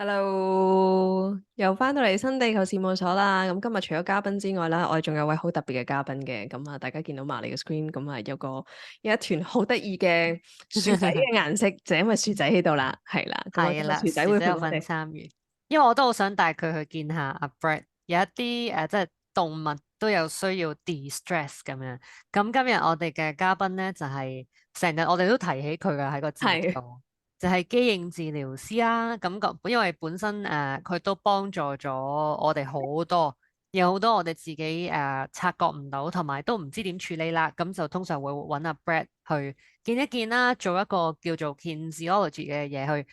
Hello，又翻到嚟新地球事務所啦。咁今日除咗嘉賓之外啦，我哋仲有位好特別嘅嘉賓嘅。咁啊，大家見到埋你嘅 screen，咁啊有一團好得意嘅薯仔嘅顏色，就因為薯仔喺度啦，係啦。咁啊，今日係啦，薯仔會薯仔有份陪我哋。參與，因為我都好想帶佢去見下阿 Brett，有一啲即係動物都有需要 de-stress 咁樣。咁今日我哋嘅嘉賓咧就係成日我哋都提起佢嘅喺個節目係度，就係肌應治療師啦。因為本身佢都幫助咗我哋好多，有好多我哋自己察覺唔到，同埋都唔知點處理啦。咁就通常會揾阿 Brett 去見一見啦，做一個叫做 Kinesiology 嘅嘢去。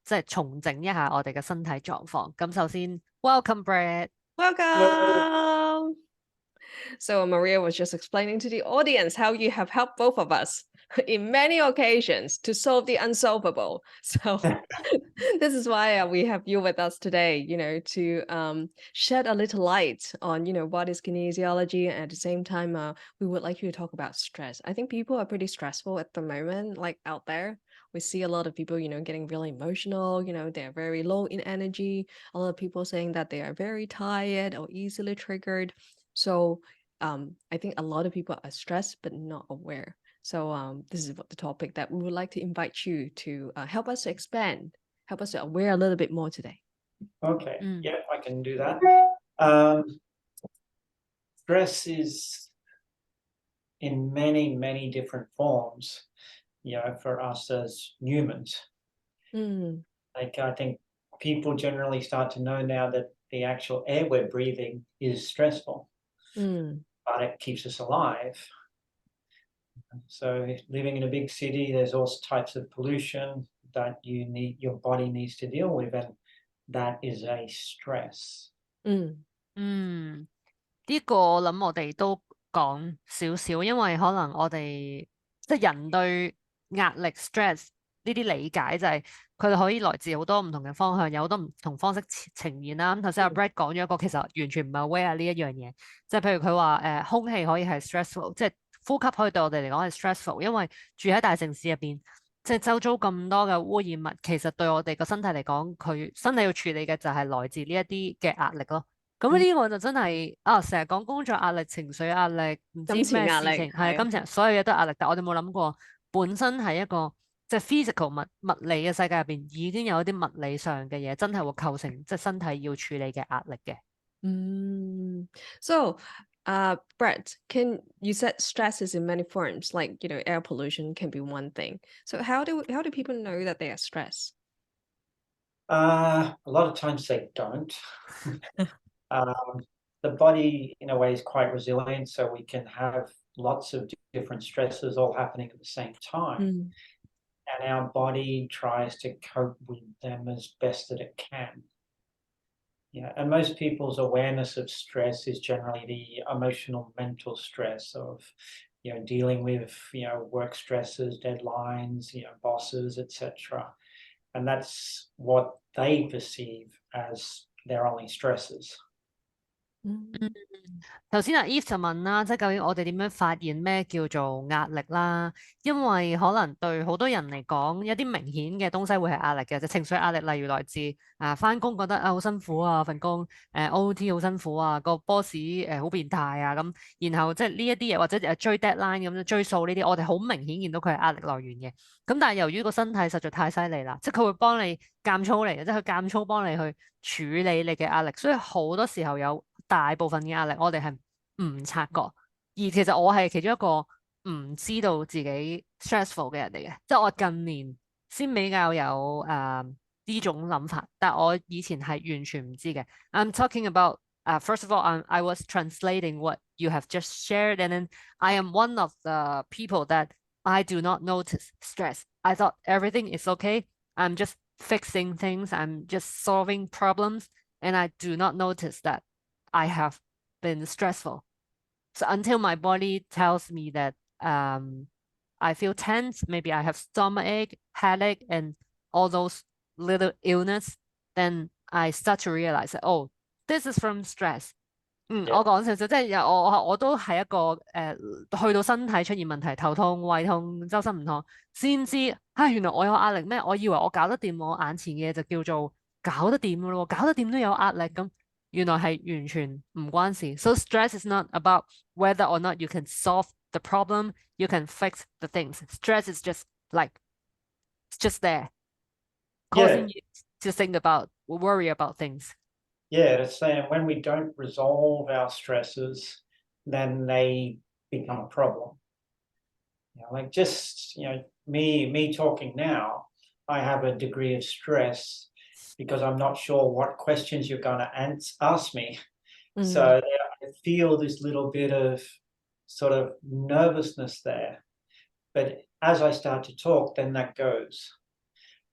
即係重整一下我哋嘅身體狀況。咁首先，Welcome Brett。Hello.，welcome。So Maria was just explaining to the audience how you have helped both of us in many occasions to solve the unsolvable. So this is why we have you with us today, to shed a little light on, what is kinesiology. And at the same time, we would like you to talk about stress. I think people are pretty stressful at the moment, like out there. We see a lot of people, getting really emotional, they're very low in energy. A lot of people saying that they are very tired or easily triggered. So I think a lot of people are stressed but not aware. So this is what the topic that we would like to invite you to help us to expand, help us to aware a little bit more today. Okay, Mm. yeah, I can do that. Stress is in many, many different forms, for us as humans. Like, I think people generally start to know now that the actual air we're breathing is stressful, but it keeps us alive. So living in a big city, there's all types of pollution that your body needs to deal with, and that is a stress. 呢個我諗我哋都講少少，因為可能我哋即係人對壓力 stress 呢啲理解就係佢哋可以來自好多唔同嘅方向，有好多唔同方式呈現啦。咁頭先阿 Brett 講咗一個其實完全唔係 aware 呢一樣嘢，即係譬如佢話空氣可以係 stressful，即係呼吸可以對我哋嚟講係 stressful，因為住喺大城市入邊。即係周遭咁多嘅污染物，其實對我哋個身體嚟講，佢身體要處理嘅就係來自呢一啲嘅壓力咯。咁呢個就真係成日講工作壓力、情緒壓力，唔知咩事情係金錢，所有嘢都係壓力。但我哋冇諗過，本身係一個即係 physical 物理嘅世界入邊，已經有一啲物理上嘅嘢，真係會構成即係身體要處理嘅壓力嘅。So, Brett, you said stress is in many forms, like air pollution can be one thing. So how do people know that they are stressed? A lot of times they don't. The body, in a way, is quite resilient, so we can have lots of different stresses all happening at the same time. And our body tries to cope with them as best that it can. Yeah, and most people's awareness of stress is generally the emotional, mental stress of, dealing with, work stresses, deadlines, bosses, etc. And that's what they perceive as their only stresses. 頭先阿 Eve 就問啦，即係究竟我哋點樣發現咩叫做壓力啦？因為可能對好多人嚟講，有啲明顯嘅東西會係壓力嘅，就情緒壓力，例如來自返工覺得好辛苦啊，份工OT 好辛苦啊，個 boss 好變態啊咁，然後即係呢一啲嘢或者追 deadline 咁樣追數呢啲，我哋好明顯見到佢係壓力來源嘅。咁但係由於個身體實在太犀利啦，即係佢會幫你監操嚟嘅，即係佢監操幫你去處理你嘅壓力，所以好多時候有大部分嘅壓力我哋係唔察覺，而其實我係其中一個唔知道自己 stressful 嘅人嚟嘅，即係我近年先比較有呢種諗法，但我以前係完全唔知嘅。I'm talking about first of all, I was translating what you have just shared, and then I am one of the people that I do not notice stress. I thought everything is okay. I'm just fixing things. I'm just solving problems, and I do not notice that I have been stressful. So until my body tells me that I feel tense, maybe I have stomachache, headache, and all those little illness, then I start to realize that, oh, this is from stress. 我講少少，即係我都係一個去到身體出現問題，頭痛、胃痛、周身唔痛，先知原來我有壓力咩？我以為我搞得掂我眼前嘅嘢就叫做搞得掂㗎咯，搞得掂都有壓力咁。原來係完全唔關事。So stress is not about whether or not you can solve the problem, you can fix the things. Stress is just like it's just there, causing you to think about, worry about things. Yeah, it's saying when we don't resolve our stresses, then they become a problem. Like just, me talking now, I have a degree of stress because I'm not sure what questions you're going to ask me. So I feel this little bit of sort of nervousness there. But as I start to talk, then that goes.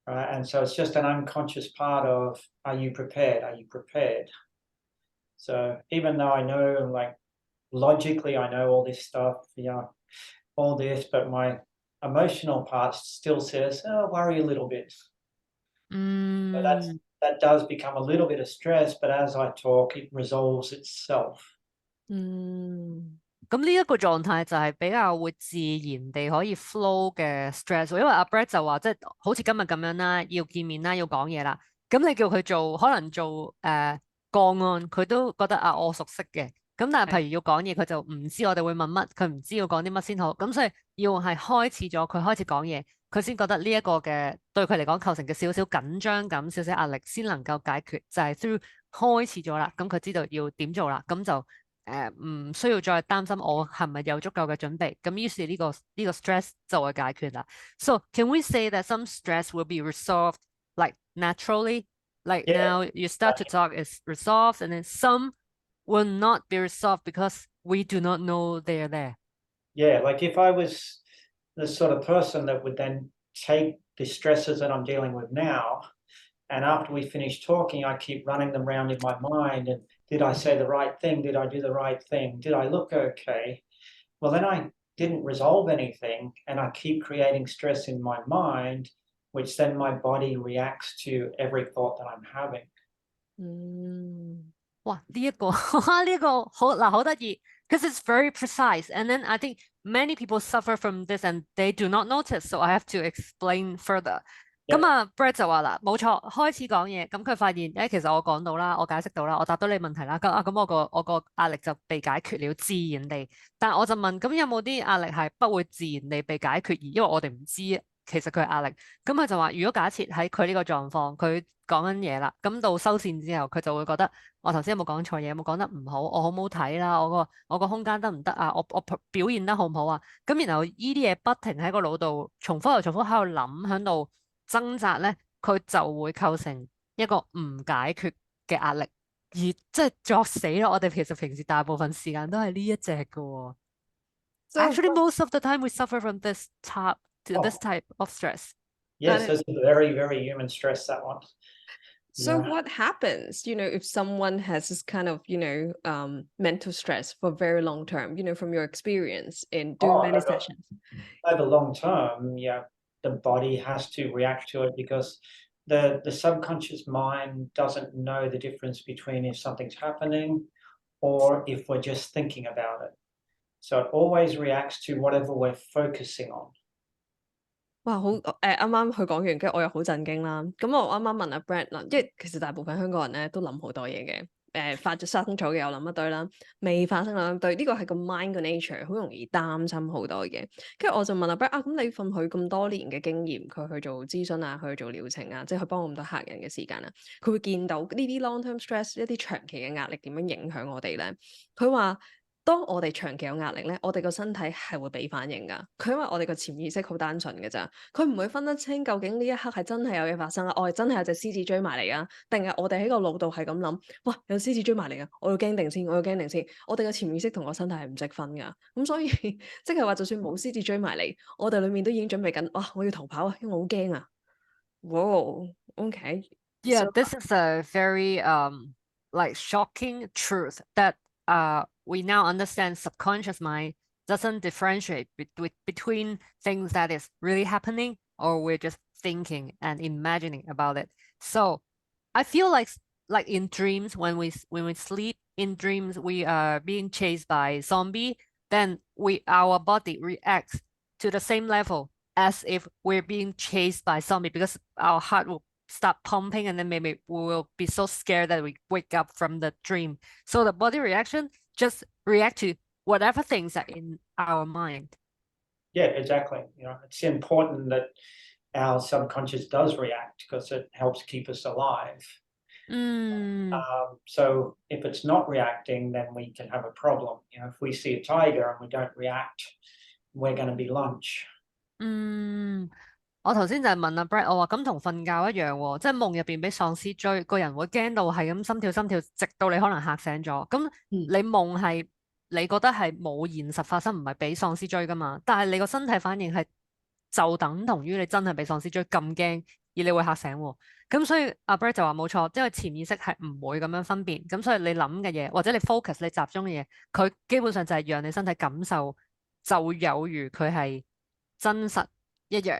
Right? And so it's just an unconscious part of, are you prepared? Are you prepared? So even though I know, like, logically, I know all this stuff, all this, but my emotional part still says, oh, worry a little bit. So that does become a little bit of stress, but as I talk, it resolves itself. 咁呢一個狀態就係比較會自然地可以 flow 嘅 stress，因為阿 Brett 就話即係好似今日咁樣啦，要見面啦，要講嘢啦，咁你叫佢做可能做個案，佢都覺得啊我熟悉嘅，咁但係譬如要講嘢，佢就唔知我哋會問乜，佢唔知要講啲乜先好，咁所以要係開始咗，佢開始講嘢，佢先覺得呢一個嘅對佢嚟講構成嘅少少緊張感、少少壓力，先能夠解決，就係 through 開始咗啦，咁佢知道要點做啦，咁就唔需要再擔心我係咪有足夠嘅準備，咁於是呢個 stress 就會解決啦。So can we say that some stress will be resolved like naturally? Like now you start to talk is resolved, and then some will not be resolved because we do not know they're there. Yeah, like if I was the sort of person that would then take the stresses that I'm dealing with now, and after we finish talking, I keep running them around in my mind. And did I say the right thing? Did I do the right thing? Did I look okay? Well, then I didn't resolve anything, and I keep creating stress in my mind, which then my body reacts to every thought that I'm having. 哇！呢一個呢一個好得意，because it's very precise. And then I think many people suffer from this and they do not notice. So I have to explain further. 咁啊 Brett 就話啦，冇錯，開始講嘢，咁佢發現其實我講到啦，我解釋到啦，我答到你問題啦，咁我個壓力就被解決了，自然地。但我就問，咁有冇啲壓力係不會自然地被解決，而因為我哋唔知其實佢係壓力。咁佢就話，如果假設喺佢呢個狀況，佢講緊嘢啦，咁到收線之後，佢就會覺得我頭先有冇講錯嘢，有冇講得唔好，我好唔好睇啦，我個空間得唔得啊？我表現得好唔好啊？咁然後呢啲嘢不停喺個腦度重複又重複喺度諗，喺度掙扎咧，佢就會構成一個唔解決嘅壓力，而即係作死咯。我哋其實平時大部分時間都係呢一隻嘅喎。Actually, most of the time we suffer from this type of stress. Yes, it's very, very human stress, that one. So what happens, if someone has this kind of, mental stress for very long term, from your experience in doing many sessions? Over long term, the body has to react to it because the subconscious mind doesn't know the difference between if something's happening or if we're just thinking about it. So it always reacts to whatever we're focusing on. 哇，好啱啱佢講完，跟住我又好震驚啦。咁我啱啱問阿 Brett 啦，因為其實大部分香港人咧都諗好多嘢嘅。發咗生咗嘅又諗一堆啦，未發生諗一堆，呢個係個 mind 嘅 nature，好容易擔心好多嘢。跟住我就問阿 Brett 啊，咁你份佢咁多年嘅經驗，佢去做諮詢啊，去做療程啊，即係去幫咁多客人嘅時間啊，佢會見到呢啲 long term stress 一啲長期嘅壓力點樣影響我哋咧？佢話，當我哋長期有壓力咧，我哋個身體係會俾反應㗎。佢因為我哋個潛意識好單純嘅咋，佢唔會分得清究竟呢一刻係真係有嘢發生啊，我係真係有隻獅子追埋嚟啊，定係我哋喺個腦度係咁諗，哇有獅子追埋嚟啊，我要驚定先，我要驚定先。我哋嘅潛意識同個身體係唔識分㗎，咁所以即係話就算冇獅子追埋嚟，我哋裡面都已經準備緊，哇我要逃跑啊，因為我好驚啊。Wow, okay. Yeah, this is a very like shocking truth that we now understand subconscious mind doesn't differentiate between things that is really happening or we're just thinking and imagining about it. So I feel like in dreams, when we sleep in dreams, we are being chased by zombie, then our body reacts to the same level as if we're being chased by zombie because our heart will start pumping, and then maybe we will be so scared that we wake up from the dream. So the body reaction just react to whatever things are in our mind. Yeah, exactly. It's important that our subconscious does react because it helps keep us alive. So if it's not reacting, then we can have a problem. If we see a tiger and we don't react, we're going to be lunch. 我頭先就係問阿 Brad，我話咁同瞓覺一樣喎，即係夢入邊俾喪屍追，個人會驚到係咁心跳，直到你可能嚇醒咗。咁你夢係你覺得係冇現實發生，唔係俾喪屍追噶嘛？但係你個身體反應係就等同於你真係俾喪屍追咁驚，而你會嚇醒喎。咁所以阿 Brad 就話冇錯，因為潛意識係唔會咁樣分辨。咁所以你諗嘅嘢或者你 focus 你集中嘅嘢，佢基本上就係讓你身體感受，就有如佢係真實一樣。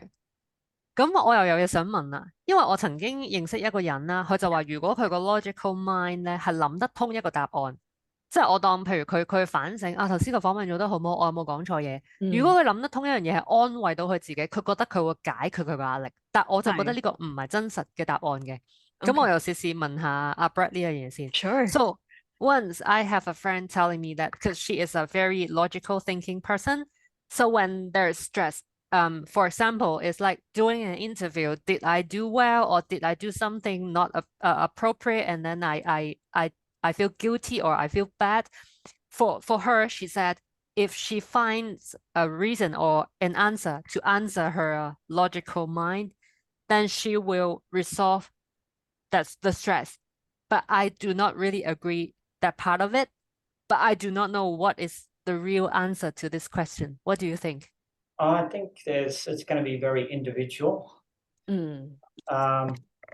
咁我又有嘢想問啦，因為我曾經認識一個人啦，佢就話如果佢個 logical mind 咧係諗得通一個答案，即係我當譬如佢反省啊頭先個訪問做得好唔好，我有冇講錯嘢？如果佢諗得通一樣嘢係安慰到佢自己，佢覺得佢會解決佢個壓力，但我就覺得呢個唔係真實嘅答案嘅。咁我又試試問下阿 Brad 呢樣嘢先。Sure. So once I have a friend telling me that because she is a very logical thinking person, so when there's stress,for example, it's like doing an interview. Did I do well or did I do something not appropriate? And then I feel guilty or I feel bad. For her, she said, if she finds a reason or an answer to answer her logical mind, then she will resolve the stress. But I do not really agree that part of it. But I do not know what is the real answer to this question. What do you think? I think it's going to be very individual.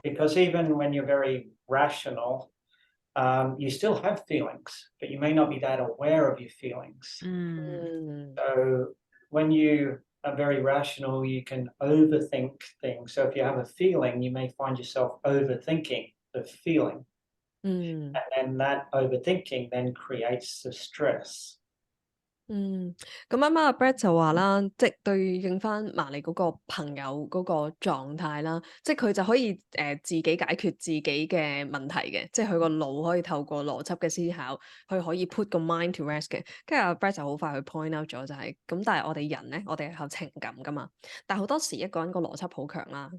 Because even when you're very rational, you still have feelings, but you may not be that aware of your feelings. So when you are very rational, you can overthink things. So if you have a feeling, you may find yourself overthinking the feeling. And then that overthinking then creates the stress. 咁啱啱阿 Brad 就話啦，即係對應翻麻利嗰個朋友嗰個狀態啦，即係佢就可以自己解決自己嘅問題嘅，即係佢個腦可以透過邏輯嘅思考，佢可以 put 個 mind to rest 嘅。跟住阿 Brad 就好快去 point out 咗就係咁，但係我哋人咧，我哋係有情感噶嘛，但係好多時一個人個邏輯好強啦，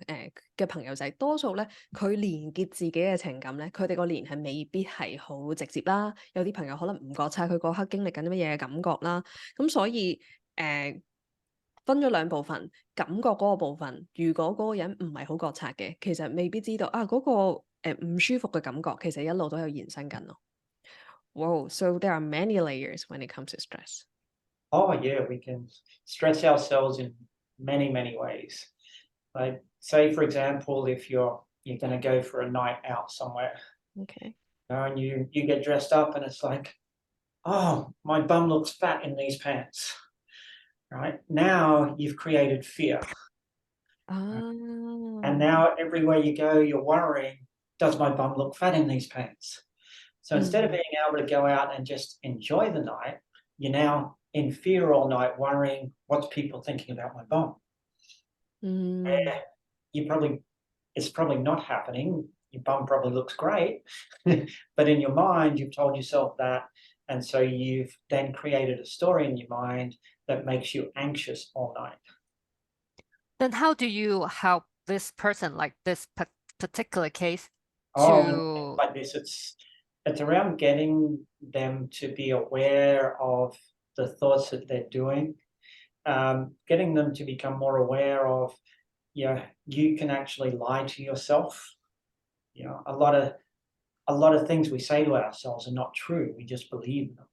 嘅朋友仔多數咧，佢連結自己嘅情感咧，佢哋個連係未必係好直接啦，有啲朋友可能唔覺察佢嗰刻經歷緊啲乜嘢嘅感覺啦。咁所以分咗兩部分，感覺嗰個部分，如果嗰個人唔係好覺察嘅，其實未必知道啊嗰個唔舒服嘅感覺，其實一路都有延伸緊咯。Wow, so there are many layers when it comes to stress. Oh yeah, we can stress ourselves in many, many ways. Like say for example, if you're going to go for a night out somewhere. Okay. And you get dressed up and it's like, oh, my bum looks fat in these pants. Right? Now you've created fear. And now everywhere you go, you're worrying, does my bum look fat in these pants? So instead of being able to go out and just enjoy the night, you're now in fear all night, worrying, what's people thinking about my bum? It's probably not happening. Your bum probably looks great. But in your mind, you've told yourself that. And so you've then created a story in your mind that makes you anxious all night. Then how do you help this person, like this particular case, like this? It's around getting them to be aware of the thoughts that they're doing, getting them to become more aware of, you can actually lie to yourself. A lot of things we say to ourselves are not true. We just believe them.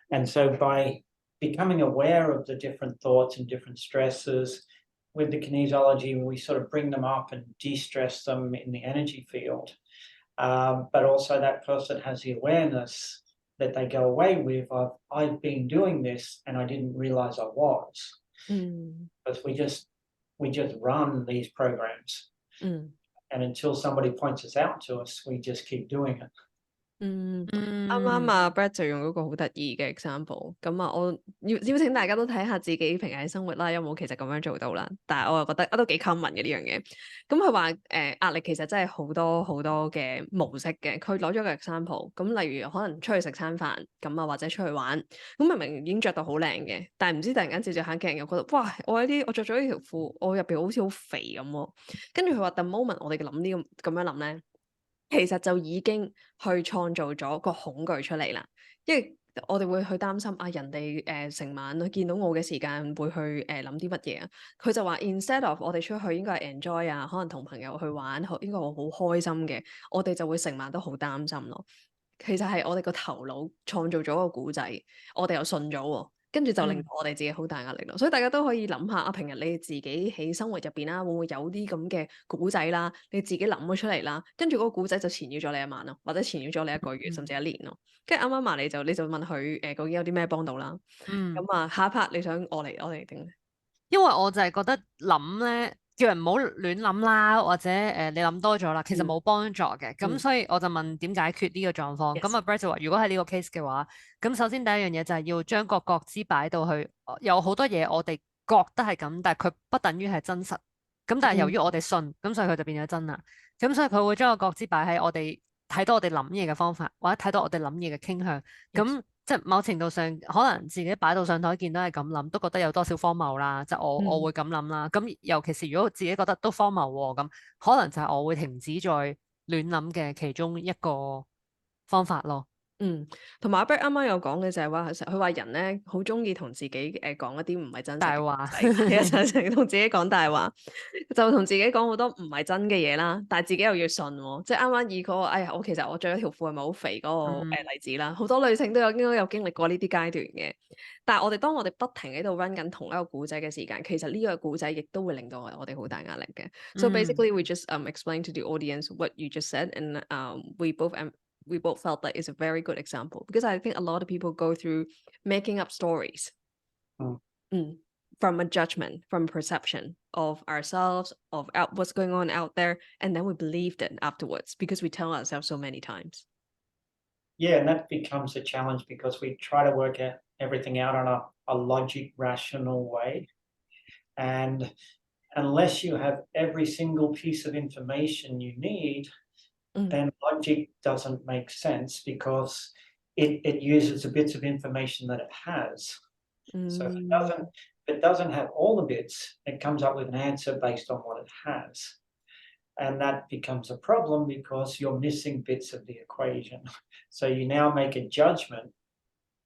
And so by becoming aware of the different thoughts and different stresses, with the kinesiology, we sort of bring them up and de-stress them in the energy field. But also that person has the awareness that they go away with of, I've been doing this and I didn't realize I was. Because we just run these programs. And until somebody points us out to us, we just keep doing it. 啱啱啊 Brad 就用嗰個好得意嘅 example，咁啊我邀請大家都睇下自己平日生活啦，有冇其實咁樣做到啦？但係我又覺得都幾 common 嘅呢樣嘢。咁佢話壓力其實真係好多好多嘅模式嘅。佢攞咗個 example，咁例如可能出去食餐飯咁啊，或者出去玩，咁明明已經着到好靚嘅，但係唔知突然間照照下鏡又覺得哇，我着咗呢條褲，我入邊好似好肥咁喎。跟住佢話 the moment 我哋諗呢咁樣諗咧，其實就已經去創造咗個恐懼出嚟啦，因為我哋會去擔心啊，人哋成晚去見到我嘅時間會去諗啲乜嘢啊？佢就話 instead of 我哋出去應該係 enjoy 啊，可能同朋友去玩，應該我好開心嘅，我哋就會成晚都好擔心咯。其實係我哋個頭腦創造咗個故仔，我哋又信咗喎。跟住就令到我哋自己好大壓力咯，所以大家都可以諗下啊，平日你自己喺生活入邊啦，會唔會有啲咁嘅古仔啦？你自己諗咗出嚟啦，跟住嗰個古仔就纏繞咗你一晚咯，或者纏繞咗你一個月，甚至一年咯。跟住啱啱埋你就問佢究竟有啲咩幫到啦？咁啊，下一 part 你想我嚟定？因為我就係覺得諗咧，叫人唔好亂諗啦，或者你諗多咗啦，其實冇幫助嘅。咁所以我就問點解決呢個狀況？咁啊 Brett 就話，如果係呢個 case 嘅話，咁首先第一樣嘢就係要將個覺知擺到去，有好多嘢我哋覺得係咁，但係佢不等於係真實。咁但係由於我哋信，咁所以佢就變咗真啦。咁所以佢會將個覺知擺喺我哋睇到我哋諗嘢嘅方法，或者睇到我哋諗嘢嘅傾向。咁即係某程度上，可能自己擺到上台見到係咁諗，都覺得有多少荒謬啦。即係我會咁諗啦。咁尤其是如果自己覺得都荒謬喎，咁可能就係我會停止再亂諗嘅其中一個方法咯。同埋阿 Brett 啱啱有講嘅就係話，其實佢話人咧好中意同自己講一啲唔係真實嘅大話，成日同自己講大話，就同自己講好多唔係真嘅嘢啦，但係自己又要信喎。即係啱啱以嗰個，哎呀，我其實我着咗條褲係咪好肥嗰個例子啦，好多女性都應該有經歷過呢啲階段嘅。但係當我哋不停喺度 run 緊同一個故仔嘅時間，其實呢個故仔亦都會令到我哋好大壓力嘅。So basically we just explain to the audience what you just said, and we both felt that it's a very good example because I think a lot of people go through making up stories from a judgment, from perception of ourselves, of what's going on out there, and then we believed it afterwards because we tell ourselves so many times. Yeah, and that becomes a challenge because we try to work everything out on a logic, rational way. And unless you have every single piece of information you need, then logic doesn't make sense because it uses the bits of information that it has. So if it doesn't have all the bits, it comes up with an answer based on what it has. And that becomes a problem because you're missing bits of the equation. So you now make a judgment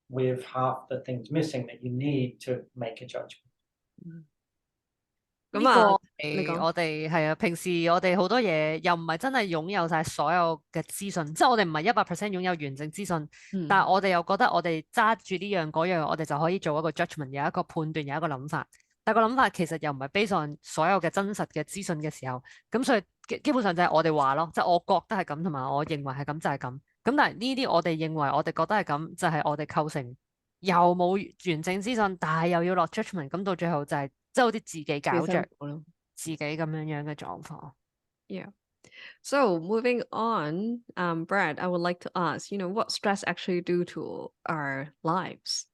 with half the things missing that you need to make a judgment. 呢個我哋係啊，平時我哋好多嘢又唔係真係擁有晒所有嘅資訊，即係我哋唔係100% 擁有完整資訊，但係我哋又覺得我哋揸住呢樣嗰樣，我哋就可以做一個 judgment， 有一個判斷，有一個諗法。但係個諗法其實又唔係 based on 所有嘅真實嘅資訊嘅時候，咁所以基本上就係我哋話咯，即係我覺得係咁，同埋我認為係咁就係咁。咁但係呢啲我哋認為我哋覺得係咁，就係我哋構成又冇完整資訊，但係又要落 judgment， 咁到最後就係即係好似自己搞着自己咁樣嘅狀況。Yeah. So moving on, Brad, I would like to ask, what stress actually do to our lives?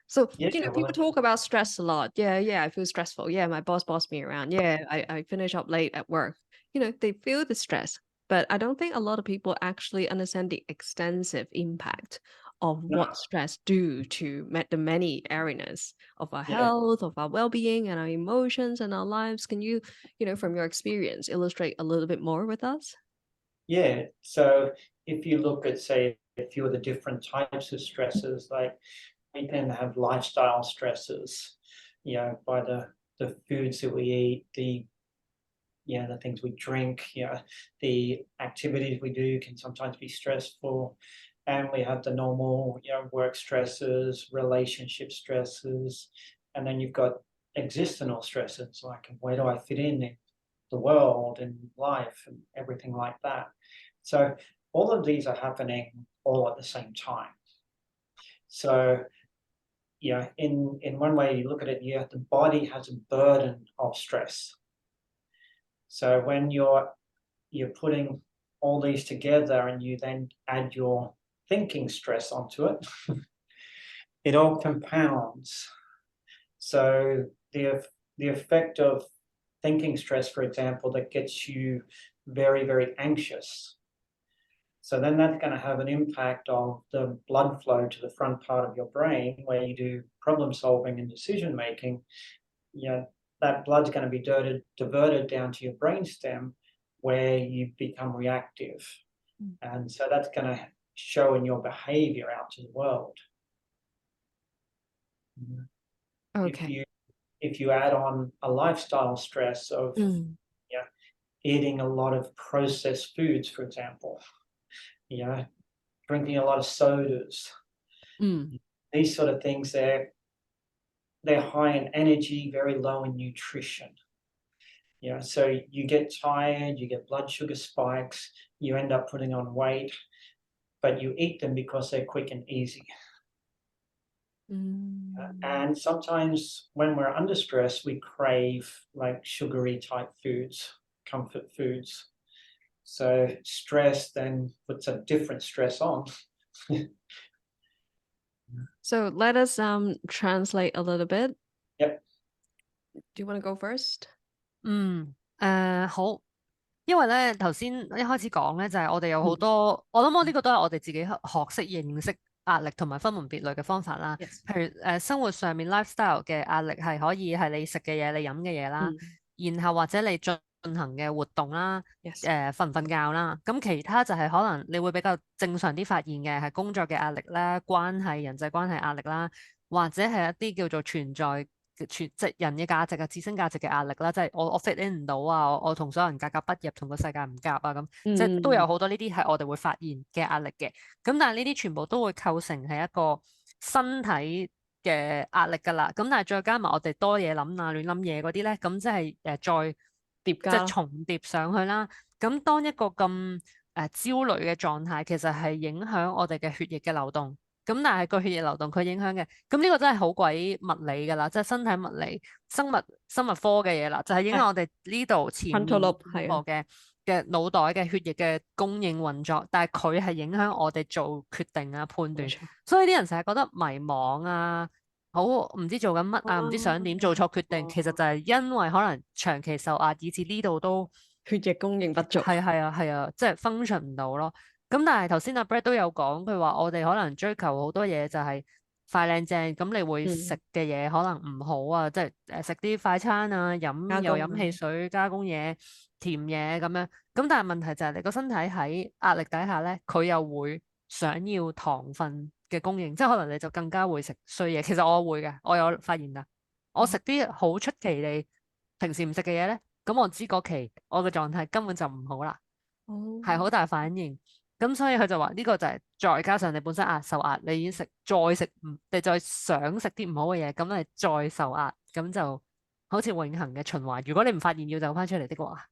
So, people talk about stress a lot. Yeah, I feel stressful. Yeah, my boss bossed me around. Yeah, I finish up late at work. They feel the stress, but I don't think a lot of people actually understand the extensive impact of what stress do to the many areas of our health, of our well-being, and our emotions and our lives. Can you, from your experience, illustrate a little bit more with us? Yeah, so if you look at, say, a few of the different types of stresses, like we then have lifestyle stresses, by the foods that we eat, the things we drink, the activities we do can sometimes be stressful. And we have the normal, work stresses, relationship stresses, and then you've got existential stresses, like where do I fit in the world and life and everything like that. So all of these are happening all at the same time. So, in one way you look at it, the body has a burden of stress. So when you're putting all these together and you then add your thinking stress onto it, it all compounds. So the effect of thinking stress, for example, that gets you very, very anxious. So then that's going to have an impact on the blood flow to the front part of your brain where you do problem solving and decision making. That blood's going to be diverted down to your brainstem where you become reactive. And so that's going to show in your behavior out to the world. Okay. If you add on a lifestyle stress of eating a lot of processed foods, for example, drinking a lot of sodas, these sort of things, they're high in energy, very low in nutrition. So you get tired, you get blood sugar spikes, you end up putting on weight, but you eat them because they're quick and easy. And sometimes when we're under stress, we crave like sugary type foods, comfort foods. So stress then puts a different stress on. So let us translate a little bit. Yep. Do you want to go first? 好，因為咧頭先一開始講咧就係我哋有好多，我諗我呢個都係我哋自己學識認識壓力同埋分門別類嘅方法啦。譬如生活上面 lifestyle 嘅壓力係可以係你食嘅嘢、你飲嘅嘢啦，然後或者你進行嘅活動啦，瞓唔瞓覺啦。咁其他就係可能你會比較正常啲發現嘅係工作嘅壓力啦、人際關係壓力啦，或者係一啲叫做存在。即人嘅價值啊、自身價值嘅壓力啦，即係我 fit in 唔到啊，我同所有人格格不入，同個世界唔夾啊咁，即係都有好多呢啲係我哋會發現嘅壓力嘅。咁但係呢啲全部都會構成係一個身體嘅壓力㗎啦。咁但係再加埋我哋多嘢諗啊、亂諗嘢嗰啲咧，咁即係再疊加，即係重疊上去啦。咁當一個咁焦慮嘅狀態，其實係影響我哋嘅血液嘅流動。咁但係個血液流動佢影響嘅，咁呢個真係好鬼物理㗎啦，即係身體物理、生物科嘅嘢啦，就係影響我哋呢度前面個嘅腦袋嘅血液嘅供應運作，但係佢係影響我哋做決定啊、判斷，所以啲人成日覺得迷茫啊，好唔知做緊乜啊，唔知想點，做錯決定，其實就係因為可能長期受壓，以至呢度都血液供應不足，係啊，即係 function 唔到咯。咁但係頭先阿 Brett 都有講，佢話我哋可能追求好多嘢就係快靚正，咁你會食嘅嘢可能唔好啊，即係食啲快餐啊，飲汽水、加工嘢、甜嘢咁樣。咁但係問題就係你個身體喺壓力底下咧，佢又會想要糖分嘅供應，即係可能你就更加會食衰嘢。其實我會嘅，我有發現㗎，我食啲好出奇地平時唔食嘅嘢咧，咁我知嗰期我嘅狀態根本就唔好啦，係好大反應。咁所以佢就話呢個就係再加上你本身受壓，你已經你再想食啲唔好嘅嘢，咁你再受壓，咁就好似永恆嘅循環。如果你唔發現要走翻出嚟的話，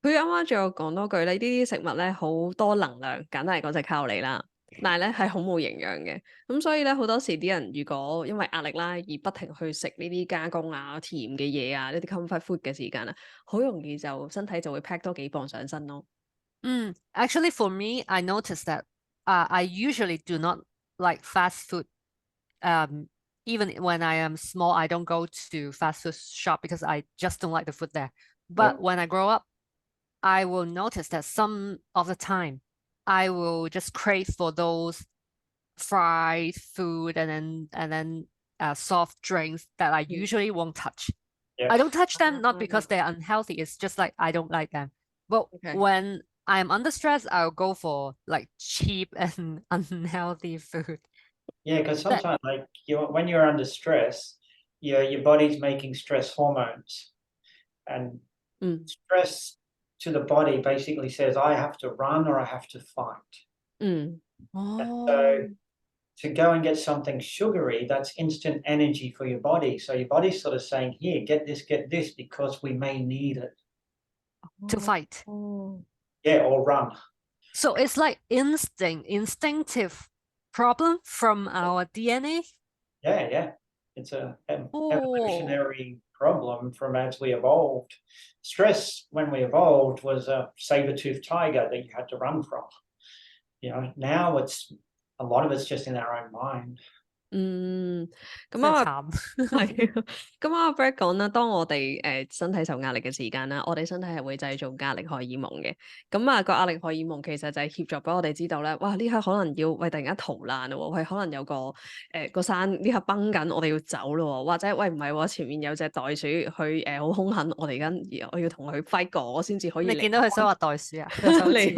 佢啱啱仲有講多句咧，呢啲食物咧好多能量，簡單嚟講就係靠你啦，但係咧係好冇營養嘅。咁所以咧好多時啲人如果因為壓力啦而不停去食呢啲加工啊、甜嘅嘢啊、呢啲 comfort food 嘅時間啊，好容易就身體就會 pack 多幾磅上身咯。Actually for me, I noticed that I usually do not like fast food. Even when I am small, I don't go to fast food shop because I just don't like the food there. But when I grow up, I will notice that some of the time I will just crave for those fried food and then soft drinks that I usually won't touch. I don't touch them not because they're unhealthy. It's just like I don't like them. But when I'm under stress, I'll go for like cheap and unhealthy food. Yeah, because sometimes when you're under stress, your body's making stress hormones, and stress to the body basically says I have to run or I have to fight. So to go and get something sugary, that's instant energy for your body. So your body's sort of saying, here, get this because we may need it to fight. Yeah, or run. So it's like instinctive problem from our DNA? Yeah. It's an evolutionary problem from as we evolved. Stress, when we evolved, was a saber-toothed tiger that you had to run from. You know, now a lot of it's just in our own mind. 咁啊，係咁阿 Brett 講啦，當我哋身體受壓力嘅時間啦，我哋身體係會製造壓力荷爾蒙嘅。咁啊，個壓力荷爾蒙其實就係協助俾我哋知道咧，哇！呢刻可能要突然間逃難咯，喂，可能有個山呢刻崩緊，我哋要走咯，或者喂唔係喎，前面有隻袋鼠佢好兇狠，我哋我要同佢 fight 過，我先至可以。你見到佢想話袋鼠啊？離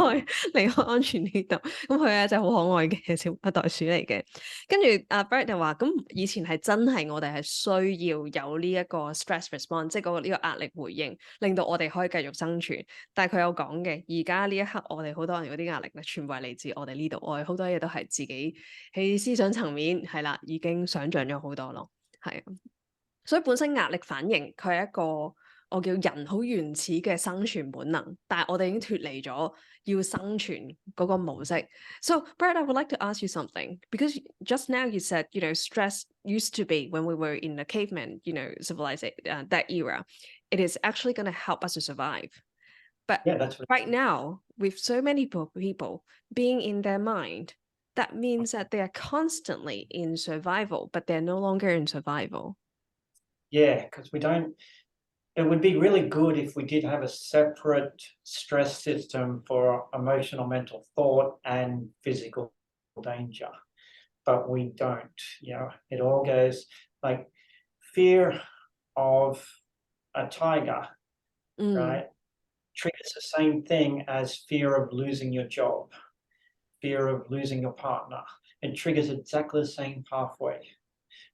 開安全呢度，咁佢係一隻好可愛嘅小袋鼠嚟嘅。跟住阿 Brett 就話，咁以前係真係我哋係需要有呢一個 stress response，即係呢個壓力回應，令到我哋可以繼續生存。但係佢有講嘅，而家呢一刻我哋好多人嗰啲壓力咧，全部係嚟自我哋呢度，我哋好多嘢都係自己喺思想層面係啦，已經想像咗好多咯，係啊。所以本身壓力反應佢係一個我叫人好原始嘅生存本能，但係我哋已經脫離咗要生存嗰個模式。So, Brett, I would like to ask you something because just now you said, stress used to be when we were in the caveman, civilization, that era. It is actually going to help us to survive. But Yeah, that's right now, with so many people being in their mind, that means that they are constantly in survival, but they're no longer in survival. Yeah, because it would be really good if we did have a separate stress system for emotional, mental thought and physical danger, but we don't. It all goes like fear of a tiger, right? Triggers the same thing as fear of losing your job, fear of losing your partner. It triggers exactly the same pathway.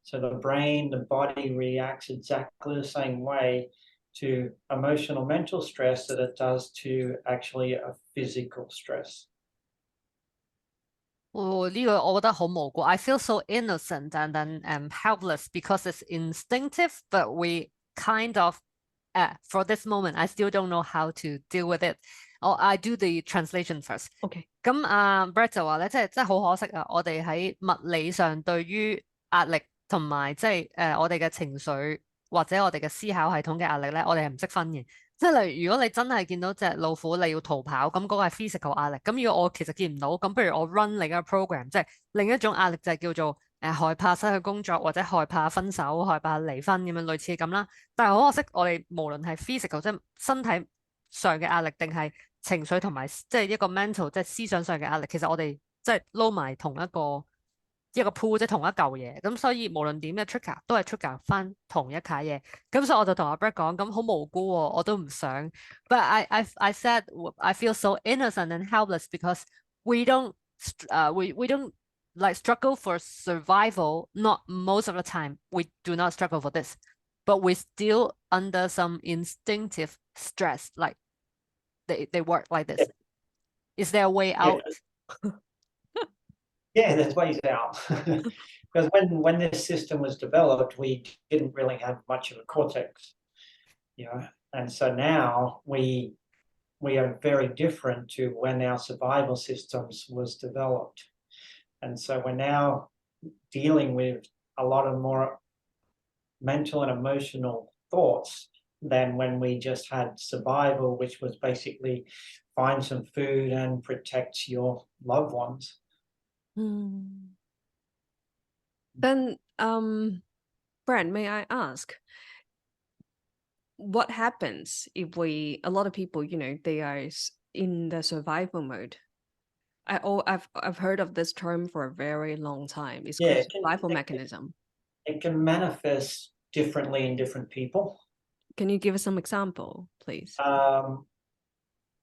So the brain, the body reacts exactly the same way to emotional, mental stress that it does to actually a physical stress. 呢個我覺得好無辜。I feel so innocent and then helpless because it's instinctive, but we kind of, for this moment, I still don't know how to deal with it. I do the translation first. OK。咁Brett 就話咧，即係真係好可惜啊！我哋喺物理上對於壓力同埋即係我哋嘅情緒或者我哋嘅思考系統嘅壓力咧，我哋係唔識分嘅。即係例如，如果你真係見到隻老虎，你要逃跑，咁嗰個係 physical 壓力。咁如果我其實見唔到，咁不如我 run 另一個 program，即係另一種壓力就係叫做害怕失去工作或者害怕分手、害怕離婚咁樣類似咁啦。但係好可惜，我哋無論係 physical 即係身體上嘅壓力，定係情緒同埋即係一個 mental 即係思想上嘅壓力，其實我哋即係撈埋同一個pool 即係同一嚿嘢，咁所以無論點嘅 trigger 都係 trigger 翻同一卡嘢，咁所以我就同阿 Brett 講，咁好無辜喎，我都唔想。But I said I feel so innocent and helpless because we don't like struggle for survival. Not most of the time we do not struggle for this, but we still under some instinctive stress. Like they work like this. Is there a way out? Yeah, there's ways out. Because when this system was developed, we didn't really have much of a cortex, and so now we are very different to when our survival systems was developed. And so we're now dealing with a lot of more mental and emotional thoughts than when we just had survival, which was basically find some food and protect your loved ones. Then, Brent, may I ask, what happens if a lot of people, they are in the survival mode? I've heard of this term for a very long time. It's called survival mechanism. It can manifest differently in different people. Can you give us some example, please?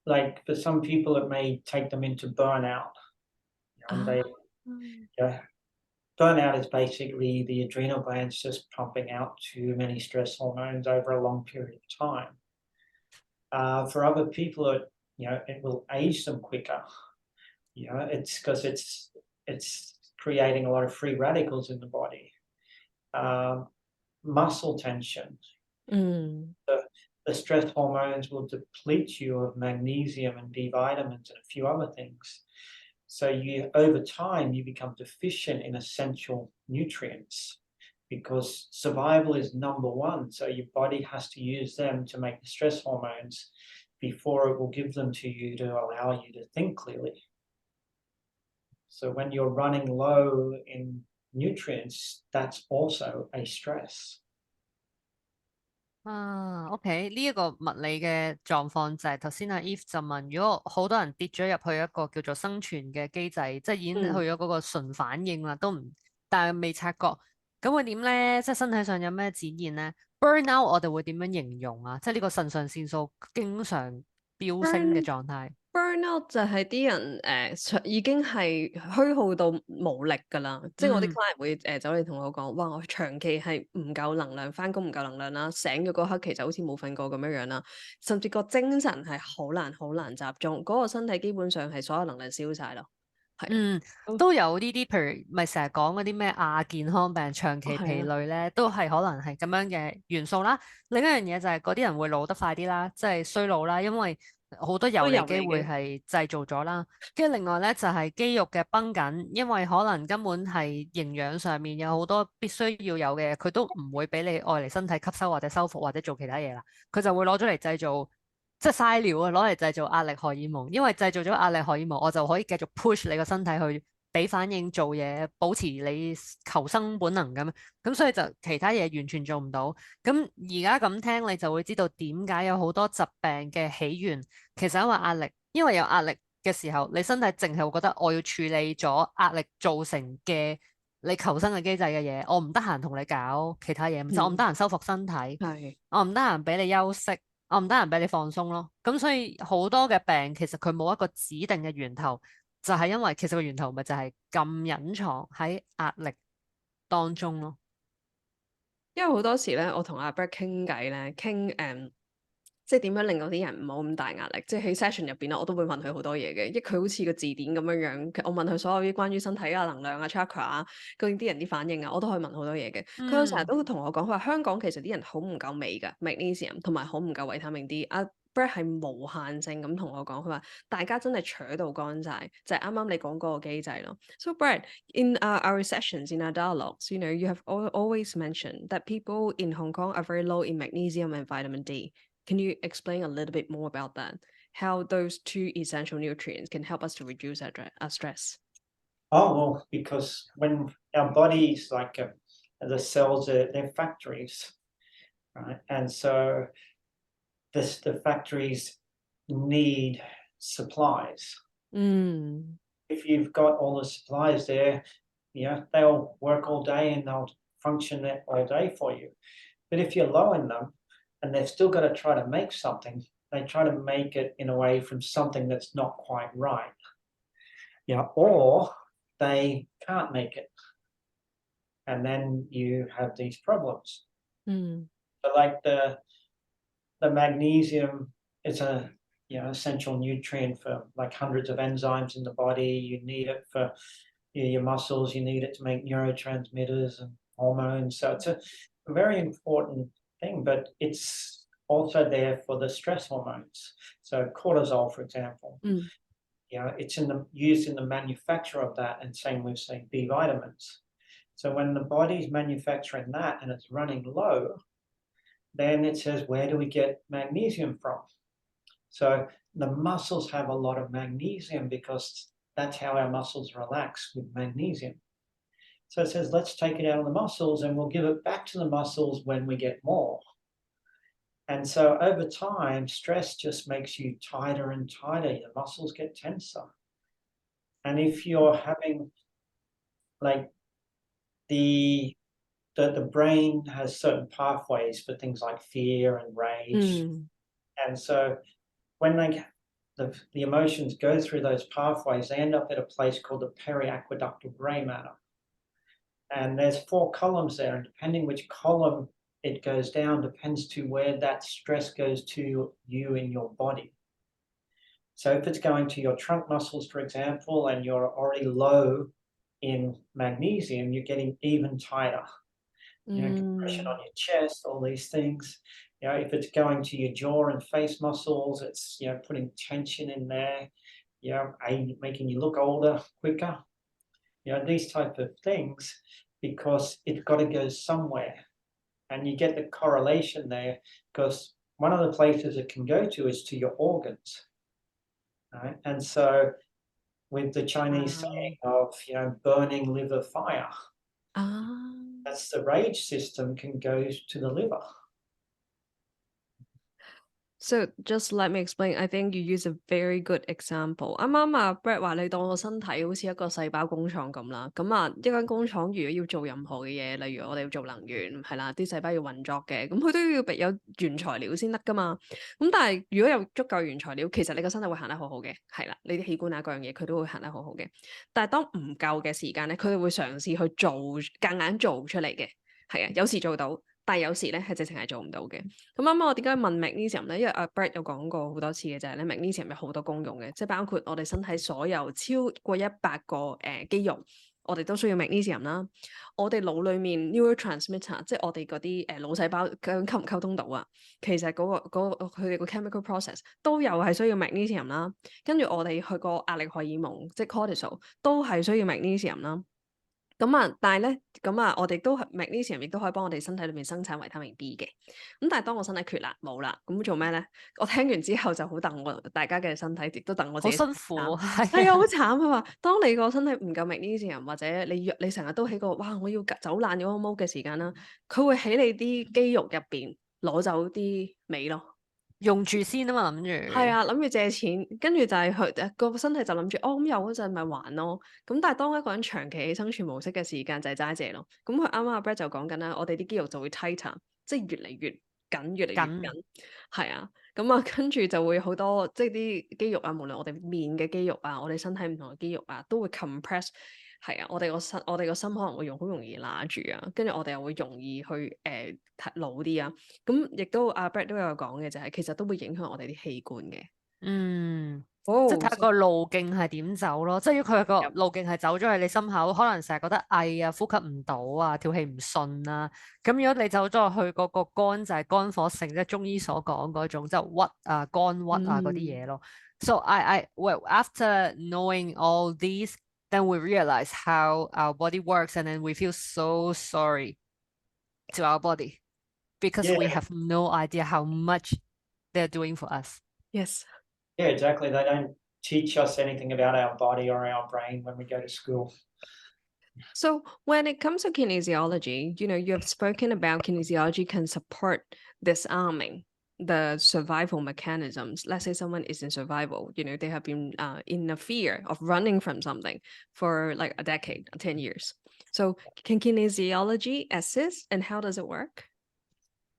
Like for some people, it may take them into burnout. Burnout is basically the adrenal glands just pumping out too many stress hormones over a long period of time. For other people, it will age them quicker. It's because it's creating a lot of free radicals in the body. Muscle tension. The stress hormones will deplete you of magnesium and B vitamins and a few other things. So over time, you become deficient in essential nutrients because survival is number one. So your body has to use them to make the stress hormones before it will give them to you to allow you to think clearly. So when you're running low in nutrients, that's also a stress. OK，呢一個物理嘅狀況就係頭先阿 Eve 就問，如果好多人跌咗入去一個叫做生存嘅機制，即係已經去咗嗰個純反應啦，但係未察覺，咁會點咧？即係身體上有咩展現咧？Burnout 我哋會點樣形容啊？即係呢個腎上腺素經常飆升嘅狀態。Burnout 就係啲人已經係虛耗到無力㗎啦，即係我啲 client 會走嚟同我講，哇！我長期係唔夠能量，返工唔夠能量啦，醒咗嗰刻其實好似冇瞓過咁樣樣啦，甚至個精神係好難集中，嗰個身體基本上係所有能量燒晒咯。都有呢啲，譬如咪成日講嗰啲咩亞健康病、長期疲累咧，都係可能係咁樣嘅元素啦。另一樣嘢就係嗰啲人會老得快啲啦，即係衰老啦，因為好多游離機會係製造咗啦。跟住另外咧就係肌肉嘅繃緊，因為可能根本係營養上面有好多必須要有嘅，佢都唔會俾你愛嚟身體吸收或者修復或者做其他嘢啦，佢就會攞咗嚟製造。即係嘥料啊，攞嚟製造壓力荷爾蒙，因為製造咗壓力荷爾蒙，我就可以繼續 push 你個身體去俾反應做嘢，保持你求生本能咁所以就其他嘢完全做唔到。咁而家咁聽，你就會知道點解有好多疾病嘅起源，其實因為壓力，因為有壓力嘅時候，你身體淨係會覺得我要處理咗壓力造成嘅你求生嘅機制嘅嘢，我唔得閒同你搞其他嘢，就我唔得閒修復身體，我唔得閒俾你休息。我唔得閒俾你放鬆咯，咁所以好多嘅病其實佢冇一個指定嘅源頭，就係因為其實個源頭咪就係咁隱藏喺壓力當中咯。因為好多時咧，我同阿 Brett 傾偈咧，即係點樣令到啲人唔好咁大壓力？即係喺 session 入邊咧，我都會問佢好多嘢嘅，因為佢好似個字典咁樣樣。我問佢所有啲關於身體啊、能量啊、chakra 啊，究竟啲人啲反應啊，我都可以問好多嘢嘅。佢有成日都會同我講，佢話香港其實啲人好唔夠鎂㗎 magnesium 同埋好唔夠維他命 D。阿 Brett 係無限性咁同我講，佢話大家真係扯到乾晒，就係啱啱你講嗰個機制咯。So Brett, in our sessions, in our dialogues, you have always mentioned that people in Hong Kong are very low in magnesium and vitamin D. Can you explain a little bit more about that? How those two essential nutrients can help us to reduce our stress? Oh, well, because when our bodies, like the cells, they're factories, right? And so the factories need supplies. If you've got all the supplies there, they'll work all day and they'll function all day for you. But if you're low in them, and they've still got to try to make something, they try to make it in a way from something that's not quite right. Or they can't make it. And then you have these problems. But like the magnesium is a essential nutrient for like hundreds of enzymes in the body. You need it for your muscles, you need it to make neurotransmitters and hormones. So it's a very important thing, but it's also there for the stress hormones. So cortisol, for example, it's used in the manufacture of that, and same with, say, B vitamins. So when the body's manufacturing that and it's running low, then it says, where do we get magnesium from? So the muscles have a lot of magnesium because that's how our muscles relax, with magnesium. So it says, let's take it out of the muscles and we'll give it back to the muscles when we get more. And so over time, stress just makes you tighter and tighter. Your muscles get tenser. And if you're having, like, the brain has certain pathways for things like fear and rage. And so when the emotions go through those pathways, they end up at a place called the periaqueductal gray matter. And there's 4 columns there, and depending which column it goes down depends to where that stress goes to you in your body. So if it's going to your trunk muscles, for example, and you're already low in magnesium, you're getting even tighter. Compression on your chest, all these things. If it's going to your jaw and face muscles, it's putting tension in there, making you look older quicker. These type of things, because it's got to go somewhere. And you get the correlation there because one of the places it can go to is to your organs. Right? And so with the Chinese saying of, burning liver fire. That's the rage system can go to the liver. So just let me explain. I think you use a very good example. 啱啱啊 Brett 話你當個身體好似一個細胞工廠咁啦。咁啊，一間工廠如果要做任何嘅嘢，例如我哋要做能源，係啦，啲細胞要運作嘅，咁佢都要有原材料先得噶嘛。咁但係如果有足夠原材料，其實你個身體會行得好好嘅，係啦，你啲器官啊各樣嘢佢都會行得好好嘅。但係當唔夠嘅時間咧，佢哋會嘗試去做，夾硬做出嚟嘅，係啊，有時做到。但係有時咧係直情係做唔到嘅。咁啱啱我點解問 magnesium 咧？因為阿 Brett 有講過好多次嘅就係咧 magnesium 有好多功用嘅，即係包括我哋身體所有超過100個肌肉，我哋都需要 magnesium 啦。我哋腦裡面 neurotransmitter， 即係我哋嗰啲腦細胞究竟溝唔溝通到啊？其實佢哋個 chemical process 都有係需要 magnesium 啦。跟住我哋去個壓力荷爾蒙，即係 cortisol 都係需要 magnesium 啦。咁啊，但係咧，我哋都 magnesium 亦都可以幫我哋身體裏面生產維他命 B 嘅。咁但係當我身體缺啦，冇啦，咁做咩咧？我聽完之後就好戥我大家嘅身體，亦都戥我自己。好辛苦，係啊，好慘啊嘛！當你個身體唔夠 magnesium，或者你成日都喺個哇，我要走爛咗個毛嘅時間啦，佢會喺你啲肌肉入邊攞走啲尾咯。用住先啊嘛，諗住係啊，諗住借錢，跟住就係佢個身體就諗住，咁有嗰陣咪還咯。咁但係當一個人長期喺生存模式嘅時間就係齋借咯。咁佢啱啱阿 Brett 就講緊啦，我哋啲肌肉就會 tighten，即係越嚟越緊，越嚟越緊。係啊，咁啊跟住就會好多即係啲肌肉啊，無論我哋面嘅肌肉啊，我哋身體唔同嘅肌肉啊，都會 compress。係啊，我哋個心可能會好容易揦住啊，跟住我哋又會容易去老啲啊。咁亦都阿 Brett 都有講嘅就係，其實都會影響我哋啲器官嘅。即係睇下個路徑係點走咯。即係如果佢個路徑係走咗去你心口，可能成日覺得翳啊，呼吸唔到啊，條氣唔順啊。咁如果你走咗去嗰個肝就係肝火盛，即係中醫所講嗰種，即係鬱啊、肝鬱啊嗰啲嘢咯。So well after knowing all these, then we realize how our body works, and then we feel so sorry to our body because we have no idea how much they're doing for us. Yes. Yeah, exactly. They don't teach us anything about our body or our brain when we go to school. So when it comes to kinesiology, you have spoken about kinesiology can support disarming the survival mechanisms. Let's say someone is in survival, they have been in a fear of running from something for like a decade, 10 years. So can kinesiology assist, and how does it work?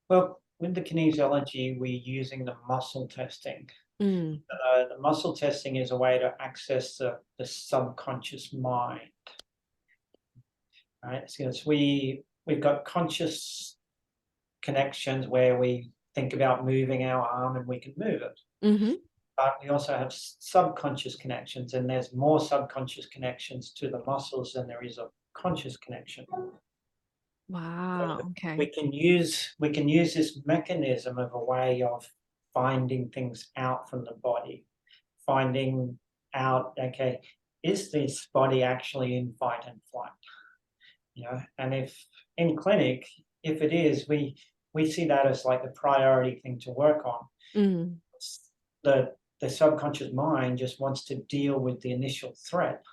Well, with the kinesiology, we're using the muscle testing. The muscle testing is a way to access the subconscious mind. Right? So we've got conscious connections where we think about moving our arm and we can move it. But we also have subconscious connections, and there's more subconscious connections to the muscles than there is a conscious connection. Wow. Okay. We can use this mechanism of a way of finding things out from the body, finding out, okay, is this body actually in fight and flight? And if in clinic, if it is, we see that as like the priority thing to work on. The subconscious mind just wants to deal with the initial threat,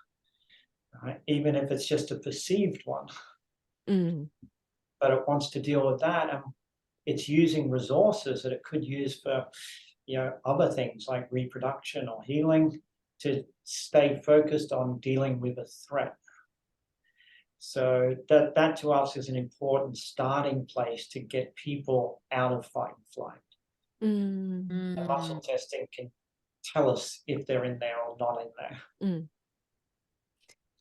right? Even if it's just a perceived one. But it wants to deal with that, and it's using resources that it could use for, other things like reproduction or healing to stay focused on dealing with a threat. So that to us is an important starting place to get people out of fight and flight. The muscle testing can tell us if they're in there or not in there.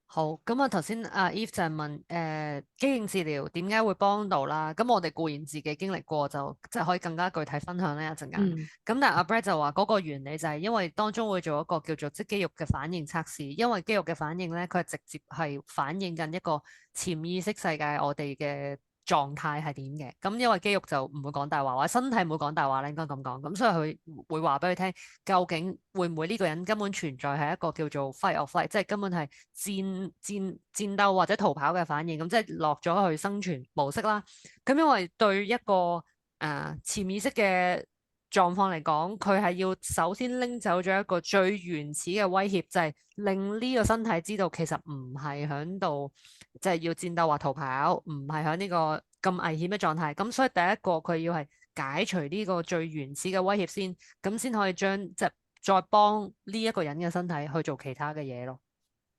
好，咁啊頭先阿 Eve 就係問肌應治療點解會幫到啦？咁我哋固然自己經歷過，就即係可以更加具體分享呢一陣間。咁但係阿 Brett 就話嗰個原理就係因為當中會做一個叫做即肌肉嘅反應測試，因為肌肉嘅反應咧，佢係直接係反映緊一個潛意識世界我哋嘅狀態係點嘅。咁因為肌肉就唔會講大話，或者身體唔會講大話咧，應該咁講。咁所以佢會話俾佢聽，究竟會唔會呢個人根本存在係一個叫做 fight or flight，即係根本係戰鬥或者逃跑嘅反應，咁即係落咗去生存模式啦。咁因為對一個潛意識嘅狀況嚟講，佢係要首先拎走咗一個最原始嘅威脅，就係令呢個身體知道其實唔係喺度，即係要戰鬥或逃跑，唔係喺呢個咁危險嘅狀態。咁所以第一個佢要係解除呢個最原始嘅威脅先，咁先可以將即係再幫呢一個人嘅身體去做其他嘅嘢咯。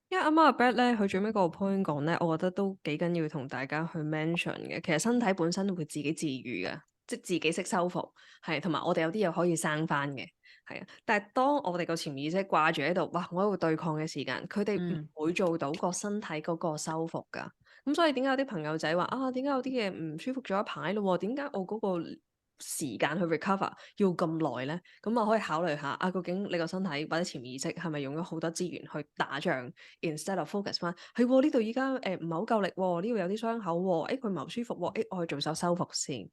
因為啱啱阿 Brad 咧，佢最尾個 point 講咧，我覺得都幾緊要同大家去 mention 嘅。其實身體本身都會自己治癒嘅，即係自己識修復，係同埋我哋有啲嘢可以生翻嘅，係啊。但係當我哋個潛意識掛住喺度，哇！我喺度對抗嘅時間，佢哋唔會做到個身體嗰個修復㗎。咁所以點解有啲朋友仔話啊？點解有啲嘢唔舒服咗一排咯？點解我嗰個時間去 recover 要咁耐咧？咁我可以考慮下啊，究竟你個身體或者潛意識係咪用咗好多資源去打仗 ，instead of focus 翻係呢度依家唔係好夠力喎，呢度有啲傷口喎，佢唔係好舒服喎，我去做手修復先。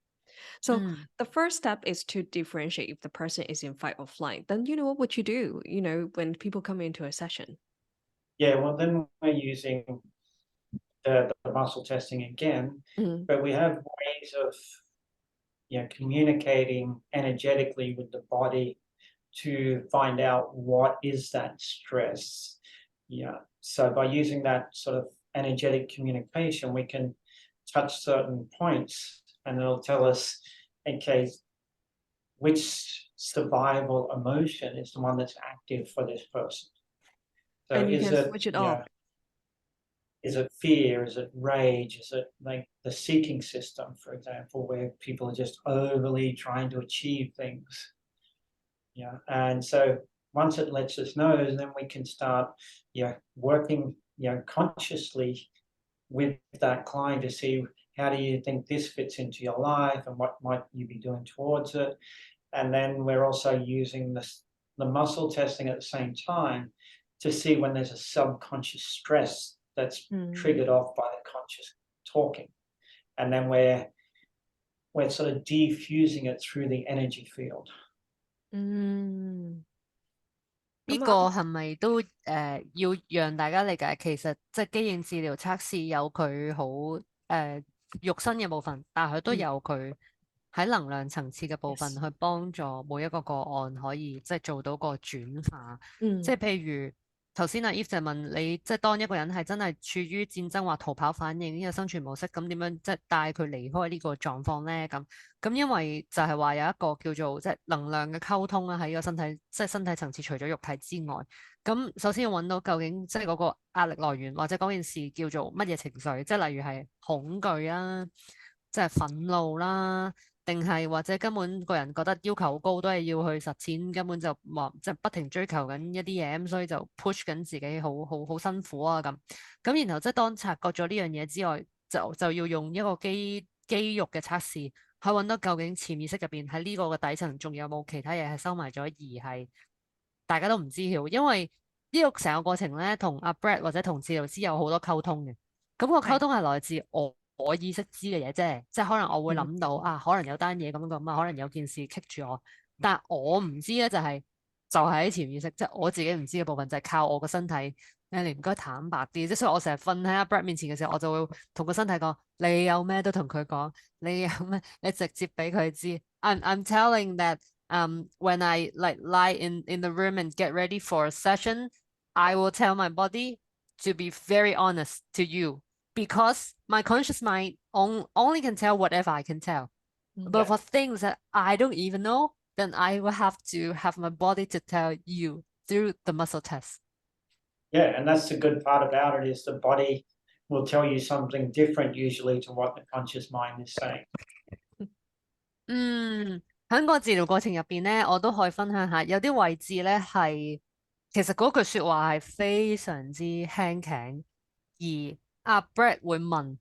So the first step is to differentiate if the person is in fight or flight. Then you know what would you do? You know when people come into a session. Yeah, well then we're using the muscle testing again, but we have ways of communicating energetically with the body to find out what is that stress. Yeah. So by using that sort of energetic communication, we can touch certain points and it'll tell us, okay, which survival emotion is the one that's active for this person. So and you can switch it off. Is it fear? Is it rage? Is it like the seeking system, for example, where people are just overly trying to achieve things? Yeah. And so once it lets us know, then we can start, working, consciously with that client to see how do you think this fits into your life and what might you be doing towards it. And then we're also using the muscle testing at the same time to see when there's a subconscious stress that's triggered off by the conscious talking. And then we're sort of diffusing it through the energy field. 呢個係咪都要讓大家理解？其實即係基因治療測試有佢好肉身嘅部分，但係佢都有佢喺能量層次嘅部分去幫助每一個個案可以即係做到個轉化。即係譬如頭先阿 Eve 就問你，即係當一個人係真係處於戰爭或逃跑反應呢個生存模式，咁點樣即係帶佢離開呢個狀況咧？咁因為就係話有一個叫做即係能量嘅溝通啦，喺呢個身體即係身體層次除咗肉體之外，咁首先要揾到究竟即係嗰個壓力來源或者嗰件事叫做乜嘢情緒，即係例如係恐懼啦，即係憤怒啦。定係或者根本個人覺得要求好高，都係要去實踐，根本就話即係不停追求緊一啲嘢，咁所以就 push 緊自己好辛苦啊咁。咁然後即係當察覺咗呢樣嘢之外，就要用一個肌肉嘅測試，去揾到究竟潛意識入邊喺呢個嘅底層仲有冇其他嘢係收埋咗，而係大家都唔知曉。因為呢個成個過程咧，同阿 Brad 或者同治療師有好多溝通嘅。咁個溝通係來自我意識知嘅嘢啫，即係可能我會諗到可能有單嘢咁啊，可能有件事棘住我，但我唔知咧就係喺潛意識，即係我自己唔知嘅部分就係靠我個身體。你唔該坦白啲，即係所以我成日瞓喺阿 Brad 面前嘅時候，我就會同個身體講，你有咩都同佢講，你有咩你直接俾佢知。I'm telling that when I like lie in the room and get ready for a session, I will tell my body to be very honest to you.Because my conscious mind only can tell whatever I can tell. But for things that I don't even know, then I will have to have my body to tell you through the muscle test. Yeah, and that's the good part about it is the body will tell you something different usually to what the conscious mind is saying. 喺個治療過程入邊咧，我都可以分享下，有啲位置咧係其實嗰句説話係非常之輕頸，而阿 Brad 會問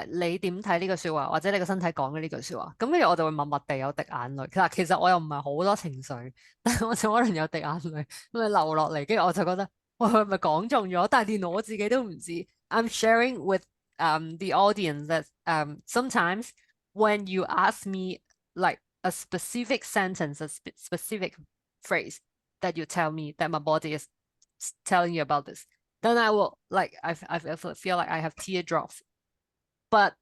你點睇呢句説話，或者你個身體講嘅呢句説話，咁跟住我就會默默地有滴眼淚。其實我又唔係好多情緒，但係我就可能有滴眼淚咁流落嚟，跟住我就覺得喂，佢係咪講中咗？但係連我自己都唔知。I'm sharing with the audience that sometimes when you ask me like a specific sentence, a specific phrase that you tell me that my body is telling you about this, then I will like I feel like I have teardrops, but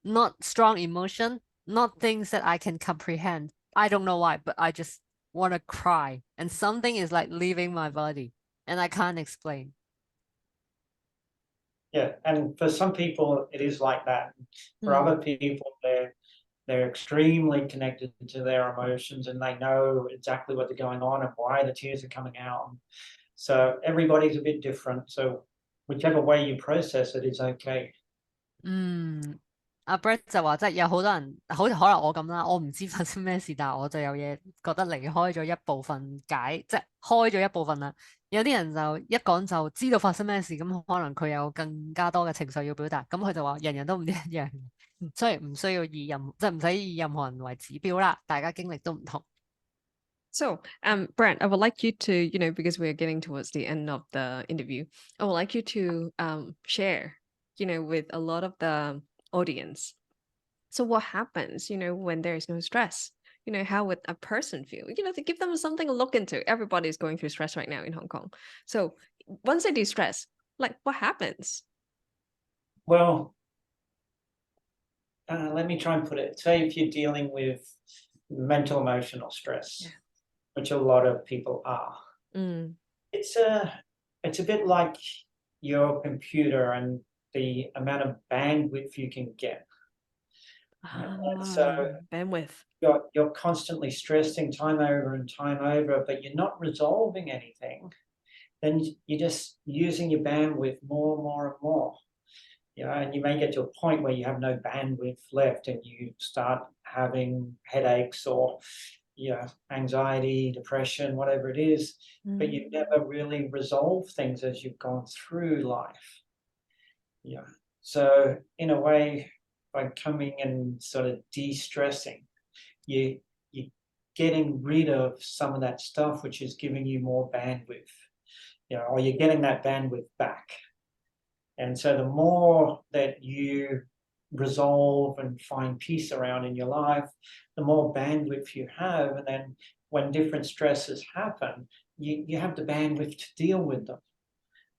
not strong emotion, not things that I can comprehend, I don't know why, but I just want to cry, and something is like leaving my body, and I can't explain. Yeah, and for some people it is like that. For other people, they're extremely connected to their emotions, and they know exactly what's going on and why the tears are coming out. So everybody's a bit different. So whichever way you process it is okay. 阿 Brett 就話，即係有好多人，好似可能我咁啦，我唔知發生咩事，但係我就有嘢覺得離開咗一部分即係開咗一部分啦。有啲人就一講就知道發生咩事，咁可能佢有更加多嘅情緒要表達，咁佢就話人人都唔一樣，所以唔需要以唔使以任何人為指標啦，大家經歷都唔同。So, Brent, I would like you to, because we are getting towards the end of the interview, I would like you to share, with a lot of the audience. So what happens, when there is no stress? How would a person feel? To give them something to look into. Everybody's going through stress right now in Hong Kong. So once they de-stress, like what happens? Well, let me try and put it. Say if you're dealing with mental emotional stress, which a lot of people are. It's a bit like your computer and the amount of bandwidth you can get. So bandwidth. You're constantly stressing time over and time over, but you're not resolving anything. Then you're just using your bandwidth more and more and more. And you may get to a point where you have no bandwidth left and you start having headaches or anxiety, depression, whatever it is, but you've never really resolved things as you've gone through life. So in a way, by coming and sort of de-stressing, you're getting rid of some of that stuff which is giving you more bandwidth, or you're getting that bandwidth back. And so the more that you resolve and find peace around in your life, the more bandwidth you have. And then when different stresses happen, you have the bandwidth to deal with them,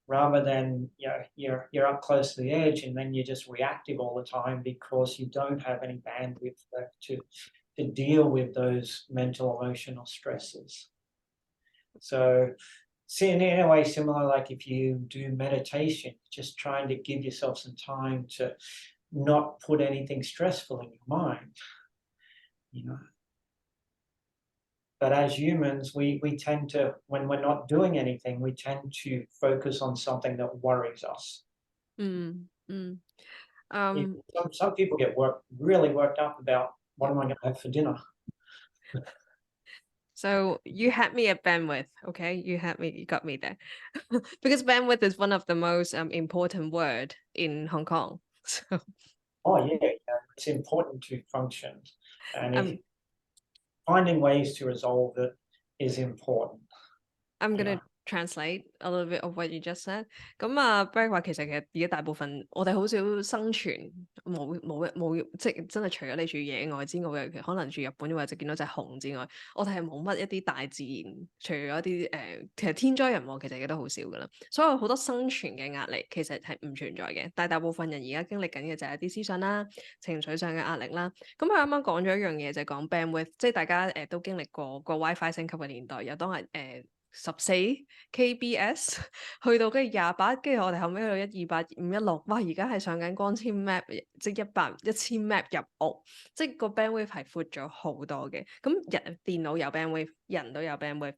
rather than you're up close to the edge and then you're just reactive all the time because you don't have any bandwidth left to deal with those mental emotional stresses. So in a way similar, like if you do meditation, just trying to give yourself some time to not put anything stressful in your mind, But as humans, we tend to, when we're not doing anything, we tend to focus on something that worries us. Some people get really worked up about what am I going to have for dinner. So you had me at bandwidth, okay? You got me there. Because bandwidth is one of the most important word in Hong Kong. So. Oh yeah, it's important to function, and finding ways to resolve it is important. I'm gonna translate a little bit of what you just said. 咁啊 Brad 話其實而家大部分我哋好少生存，冇即係真係除咗你住野外之外，可能住日本或者見到隻熊之外，我哋係冇乜一啲大自然，除咗一啲其實天災人禍其實亦都好少噶啦。所以好多生存嘅壓力其實係唔存在嘅，但係大部分人而家經歷緊嘅就係一啲思想啦、情緒上嘅壓力啦。咁佢啱啱講咗一樣嘢就係講 bandwidth， 即係大家都經歷過個 WiFi 升級嘅年代，又當係14 kbs 去到跟住28，跟住我哋後尾去到128、516，哇！而家係上緊光纖 map， 即係1000 map 入屋，即係個 bandwidth 係闊咗好多嘅。咁電腦有 bandwidth， 人都有 bandwidth。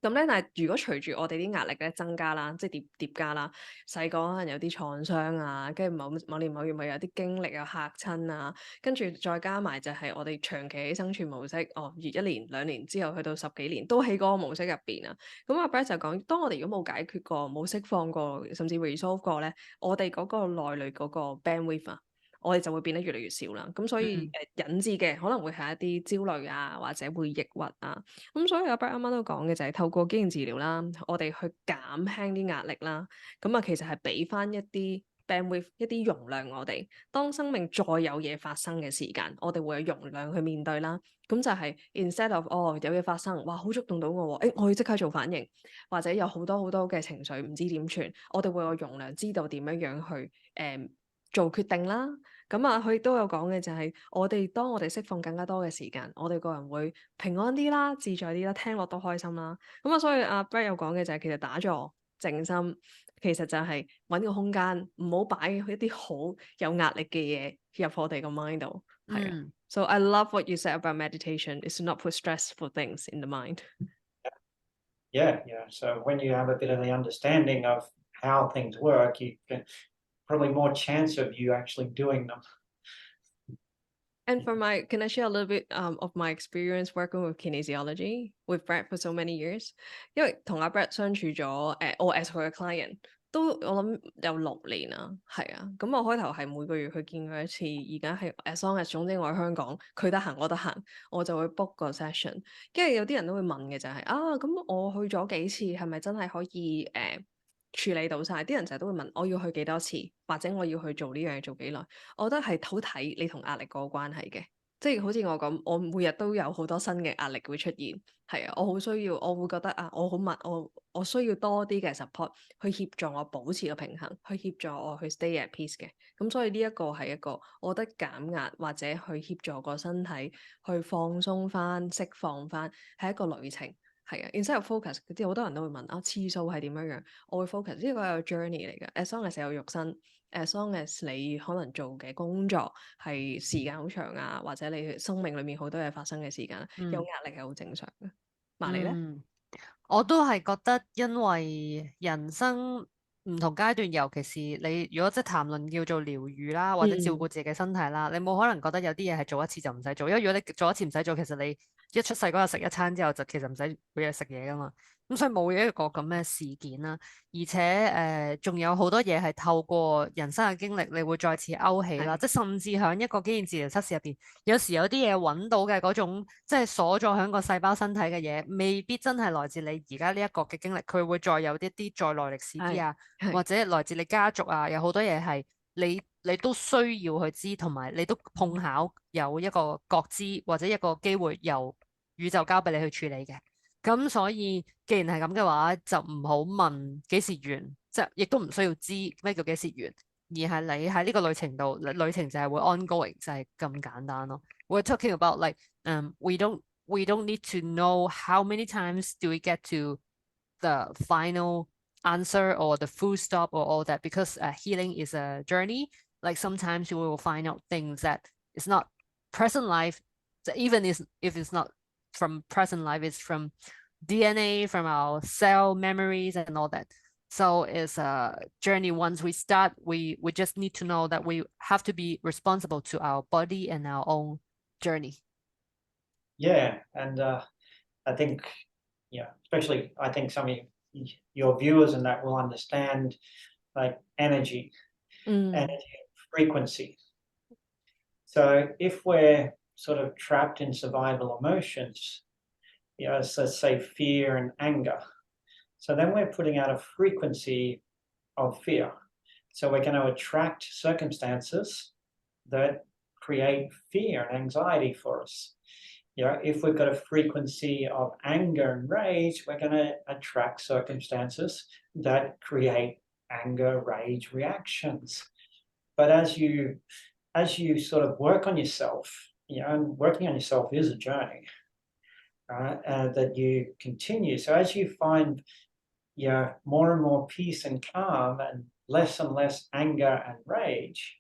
咁咧，但係如果隨住我哋啲壓力咧增加啦，即係疊加啦，細個可能有啲創傷啊，跟住某年某月咪有啲經歷啊嚇親啊，跟住再加埋就係我哋長期喺生存模式，1年2年之後去到10幾年都喺嗰個模式入邊啊。咁阿 Brett 就講，當我哋如果冇解決過、冇釋放過，甚至 resolve 過咧，我哋嗰個內裏嗰個 bandwidth 啊，我哋就會變得越嚟越少啦。咁所以引致嘅可能會係一啲焦慮啊，或者會抑鬱啊。咁所以阿 Brett 啱啱都講嘅就係透過肌應治療啦，我哋去減輕啲壓力啦。咁啊，其實係俾翻一啲 bandwidth 一啲容量我哋，當生命再有嘢發生嘅時間，我哋會有容量去面對啦。咁就係 instead of 有嘢發生，哇好觸動到我喎，我要即刻做反應，或者有好多好多嘅情緒唔知點算，我哋會有容量知道點樣去做決定啦。咁啊，佢亦都有講嘅就係當我哋釋放更加多嘅時間，我哋個人會平安啲啦、自在啲啦，聽落都開心啦。咁啊，所以阿 Brett 有講嘅就係其實打坐靜心，其實就係揾個空間，唔好擺一啲好有壓力嘅嘢入我哋個 mind 度。係啊。So I love what you said about meditation is to not put stressful things in the mind. Yeah. So when you have a bit of the understanding of how things work, you can probably more chance of you actually doing them. And can I share a little bit of my experience working with kinesiology with Brett for so many years？ 因為同阿 Brett 相處咗我 as 佢嘅 client 都我諗有6年啦，係啊。咁我開頭係每個月去見佢一次，而家係 as long as 總之我喺香港，佢得閒我得閒，我就會 book 個 session。跟住有啲人都會問嘅就係咁我去咗幾次，係咪真係可以處理到晒？啲人成日都會問我要去幾多次，或者我要去做呢樣嘢做幾耐？我覺得係好睇你同壓力個關係嘅，即係好似我咁，我每日都有好多新嘅壓力會出現，係啊，我好需要，我會覺得我好密，我需要多啲嘅 support 去協助我保持個平衡，去協助我去 stay at peace 嘅。咁所以呢一個係一個，我覺得減壓或者去協助個身體去放鬆翻、釋放翻，係一個旅程。係啊，instead of focus，啲好多人都會問次數係點樣樣，我會 focus 呢個係個 journey 嚟嘅。as long as 有肉身，as long as 你可能做嘅工作係時間好長啊，或者你生命裏面好多嘢發生嘅時間，有壓力係好正常嘅。麻利咧？我都係覺得，因為人生唔同階段，尤其是你如果即係談論叫做療愈啦，或者照顧自己嘅身體啦，你冇可能覺得有啲嘢係做一次就唔使做，因為如果你做一次唔使做，其實你一出世嗰日食一餐之後就其實唔使每日食嘢噶嘛。咁所以冇一個咁嘅事件啦，而且仲有好多嘢係透過人生嘅經歷，你會再次勾起啦，即係甚至喺一個經驗治療測試入邊，有時有啲嘢揾到嘅嗰種，即係鎖咗喺個細胞身體嘅嘢，未必真係來自你而家呢一個嘅經歷，佢會再有一啲再耐歷史啲啊，或者來自你家族啊，有好多嘢係你都需要去知，同埋你都碰巧有一個覺知或者一個機會由宇宙交俾你去處理嘅。咁所以既然係咁嘅話，就唔好問幾時完，即係亦都唔需要知咩叫幾時完，而係你喺呢個旅程度，旅程就係會 ongoing，就係咁簡單咯。We're talking about like we don't need to know how many times do we get to the final answer or the full stop or all that, because healing is a journey. Like sometimes you will find out things that it's not present life, even if it's not from present life, it's from DNA, from our cell memories and all that. So it's a journey. Once we start, we just need to know that we have to be responsible to our body and our own journey. Yeah, and I think, especially I think some of your viewers and that will understand like energy, energy frequency. So if we're sort of trapped in survival emotions, so let's say fear and anger, so then we're putting out a frequency of fear. So we're going to attract circumstances that create fear and anxiety for us. If we've got a frequency of anger and rage, we're going to attract circumstances that create anger, rage reactions. But as you sort of work on yourself, and working on yourself is a journey, that you continue. So as you find more and more peace and calm and less anger and rage,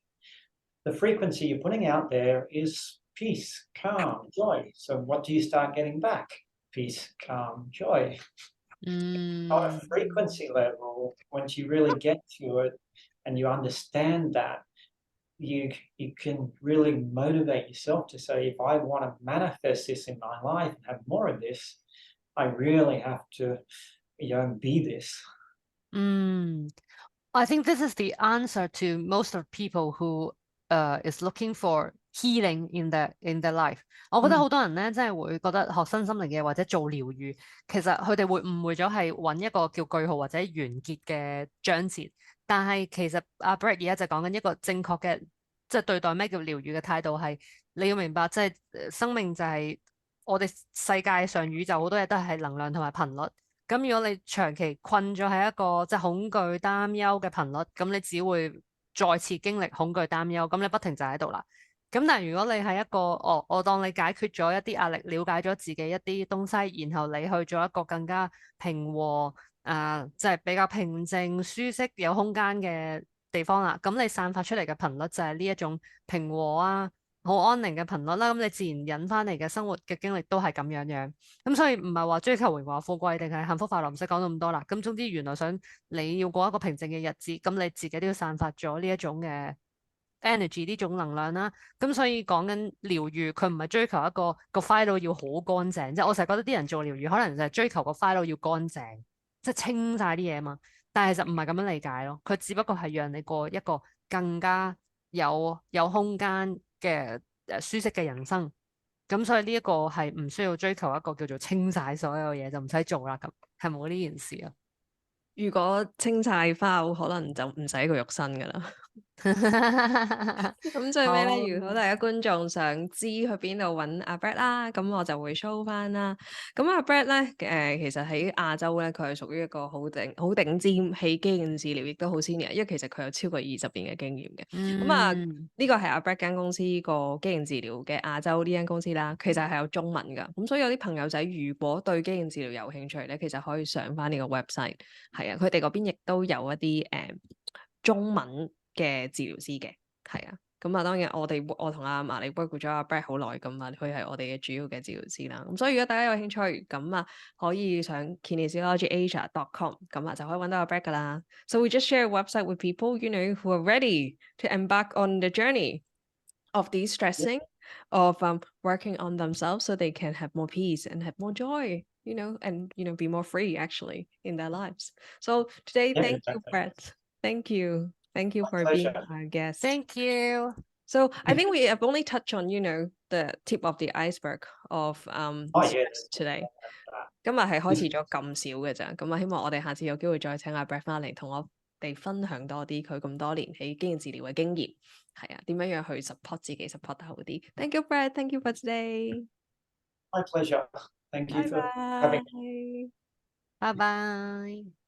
the frequency you're putting out there is peace, calm, joy. So what do you start getting back? Peace, calm, joy. On a frequency level, once you really get to it and you understand that, you can really motivate yourself to say, if I want to manifest this in my life and have more of this, I really have to be this. I think this is the answer to most of people who is looking for healing in their life。我覺得好多人咧，真係會覺得學身心靈嘅或者做療愈，其實佢哋會誤會咗係揾一個叫句號或者完結嘅章節。但係其實阿 Brett 而家就講緊一個正確嘅，即係對待咩叫療愈嘅態度係，你要明白，即係生命就係我哋世界上宇宙好多嘢都係能量同埋頻率。咁如果你長期困咗喺一個即係恐懼、擔憂嘅頻率，咁你只會再次經歷恐懼擔憂，咁你不停就喺度啦。咁但係如果你係一個我當你解決咗一啲壓力，了解咗自己一啲東西，然後你去做一個更加平和即係比較平靜、舒適、有空間嘅地方啦，咁你散發出嚟嘅頻率就係呢一種平和好安寧嘅頻率啦，咁你自然引翻嚟嘅生活嘅經歷都係咁樣。咁所以唔係話追求榮華富貴定係幸福快樂，唔使講到咁多啦。咁總之原來你要過一個平靜嘅日子，咁你自己都要散發咗呢一種嘅 energy 呢種能量啦。咁所以講緊療愈，佢唔係追求一個 file 要好乾淨，即係我成日覺得啲人做療愈可能就係追求個 file 要乾淨，即係清晒啲嘢嘛。但係其實唔係咁樣理解咯，佢只不過係讓你過一個更加有空間嘅舒適嘅人生。咁所以呢一個係唔需要追求一個叫做清晒所有嘢就唔使做啦，咁係冇呢件事啊。如果清晒花，可能就唔使個肉身噶啦。咁最尾咧，如果大家觀眾想知去邊度揾阿 Brad 啦，咁我就會 show 翻啦。咁阿 Brad 咧，其實喺亞洲咧，佢係屬於一個好頂尖喺肌腱治療，亦都好 senior，因為其實佢有超過20年嘅經驗嘅。咁呢個係阿 Brad 間公司個肌腱治療嘅亞洲呢間公司啦，其實係有中文噶。咁所以有啲朋友仔如果對肌腱治療有興趣咧，其實可以上翻呢個 website。係啊，佢哋嗰邊亦都有一啲中文嘅治療師嘅，係啊。咁當然我同阿麻利 work 咗阿 Brad 好耐咁啊，佢係我哋嘅主要嘅治療師啦。咁所以如果大家有興趣，咁可以上 Kinesiology.asia.com 咁就可以揾到阿 Brad 噶啦。So we just share a website with people, who are ready to embark on the journey of de-stressing, of working on themselves so they can have more peace and have more joy, and be more free actually in their lives. So today, thank you, Brad. Thank you for being our guest. Thank you. So I think we have only touched on, the tip of the iceberg of stress today. 今日係開始咗咁少嘅咋，咁希望我哋下次有機會再請阿 Brad 翻嚟同我哋分享多啲佢咁多年喺肌腱治療嘅經驗，係啊，點樣去 support 自己 support 得好啲。Thank you, Brad. Thank you for today. My pleasure. Thank you for having me. Bye bye.